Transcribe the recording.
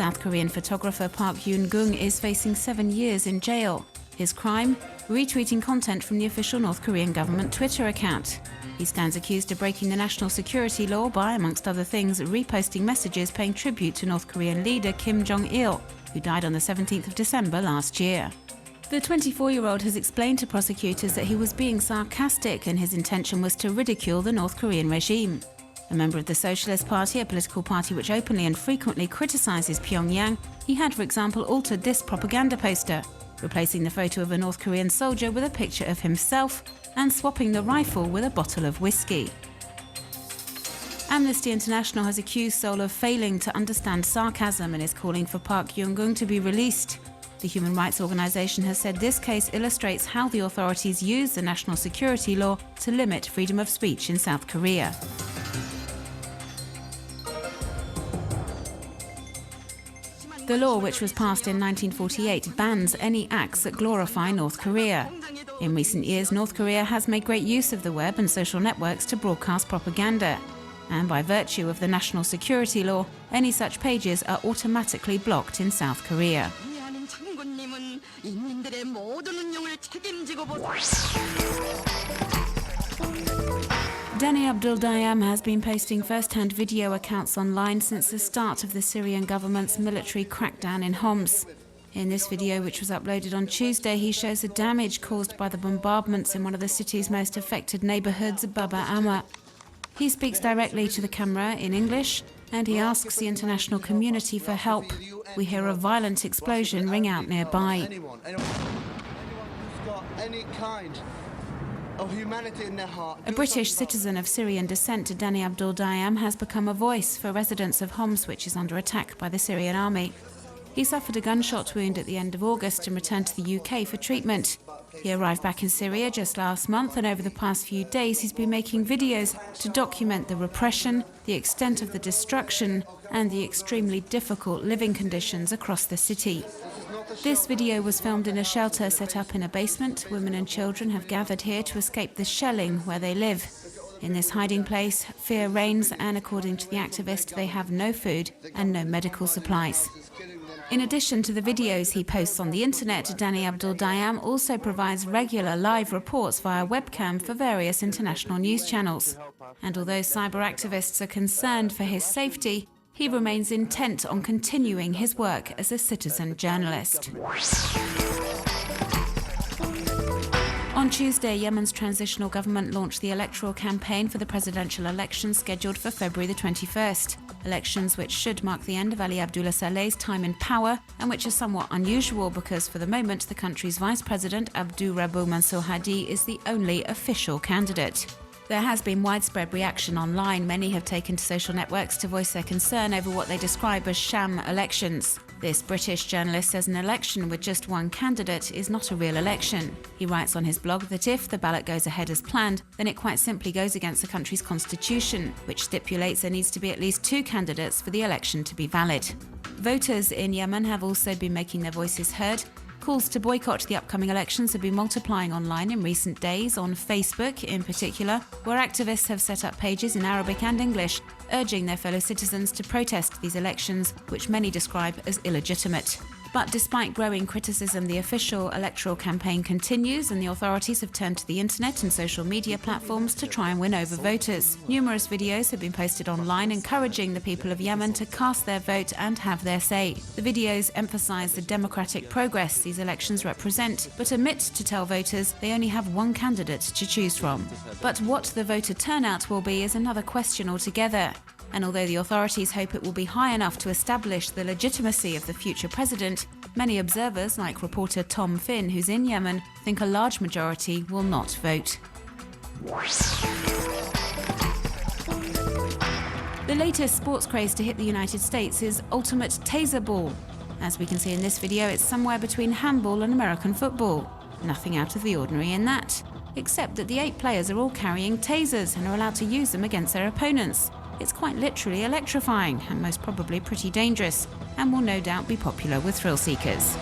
South Korean photographer Park Yoon-gung is facing 7 years in jail. His crime? Retweeting content from the official North Korean government Twitter account. He stands accused of breaking the national security law by, amongst other things, reposting messages paying tribute to North Korean leader Kim Jong-il, who died on the 17th of December last year. The 24-year-old has explained to prosecutors that he was being sarcastic and his intention was to ridicule the North Korean regime. A member of the Socialist Party, a political party which openly and frequently criticizes Pyongyang, he had, for example, altered this propaganda poster, replacing the photo of a North Korean soldier with a picture of himself and swapping the rifle with a bottle of whiskey. Amnesty International has accused Seoul of failing to understand sarcasm and is calling for Park Yoon-gung to be released. The human rights organisation has said this case illustrates how the authorities use the national security law to limit freedom of speech in South Korea. The law, which was passed in 1948, bans any acts that glorify North Korea. In recent years, North Korea has made great use of the web and social networks to broadcast propaganda. And by virtue of the national security law, any such pages are automatically blocked in South Korea. Danny Abdul-Dayam has been posting first-hand video accounts online since the start of the Syrian government's military crackdown in Homs. In this video, which was uploaded on Tuesday, he shows the damage caused by the bombardments in one of the city's most affected neighbourhoods, Baba Amma. He speaks directly to the camera in English, and he asks the international community for help. We hear a violent explosion ring out nearby. Anyone who's got any kind of humanity in their heart. A British citizen of Syrian descent, Danny Abdul-Dayam, has become a voice for residents of Homs, which is under attack by the Syrian army. He suffered a gunshot wound at the end of August and returned to the UK for treatment. He arrived back in Syria just last month, and over the past few days he's been making videos to document the repression, the extent of the destruction, and the extremely difficult living conditions across the city. This video was filmed in a shelter set up in a basement. Women and children have gathered here to escape the shelling where they live. In this hiding place, fear reigns, and according to the activist, they have no food and no medical supplies. In addition to the videos he posts on the internet, Danny Abdul-Dayam also provides regular live reports via webcam for various international news channels. And although cyber activists are concerned for his safety, he remains intent on continuing his work as a citizen journalist. On Tuesday, Yemen's transitional government launched the electoral campaign for the presidential elections scheduled for February the 21st. Elections which should mark the end of Ali Abdullah Saleh's time in power, and which are somewhat unusual because for the moment the country's vice president, Abdu Rabu Mansour Hadi, is the only official candidate. There has been widespread reaction online. Many have taken to social networks to voice their concern over what they describe as sham elections. This British journalist says an election with just one candidate is not a real election. He writes on his blog that if the ballot goes ahead as planned, then it quite simply goes against the country's constitution, which stipulates there needs to be at least 2 candidates for the election to be valid. Voters in Yemen have also been making their voices heard. Calls to boycott the upcoming elections have been multiplying online in recent days, on Facebook in particular, where activists have set up pages in Arabic and English, urging their fellow citizens to protest these elections, which many describe as illegitimate. But despite growing criticism, the official electoral campaign continues, and the authorities have turned to the internet and social media platforms to try and win over voters. Numerous videos have been posted online encouraging the people of Yemen to cast their vote and have their say. The videos emphasize the democratic progress these elections represent, but omit to tell voters they only have one candidate to choose from. But what the voter turnout will be is another question altogether. And although the authorities hope it will be high enough to establish the legitimacy of the future president, many observers, like reporter Tom Finn, who's in Yemen, think a large majority will not vote. The latest sports craze to hit the United States is ultimate taser ball. As we can see in this video, it's somewhere between handball and American football. Nothing out of the ordinary in that, except that the 8 players are all carrying tasers and are allowed to use them against their opponents. It's quite literally electrifying and most probably pretty dangerous, and will no doubt be popular with thrill seekers.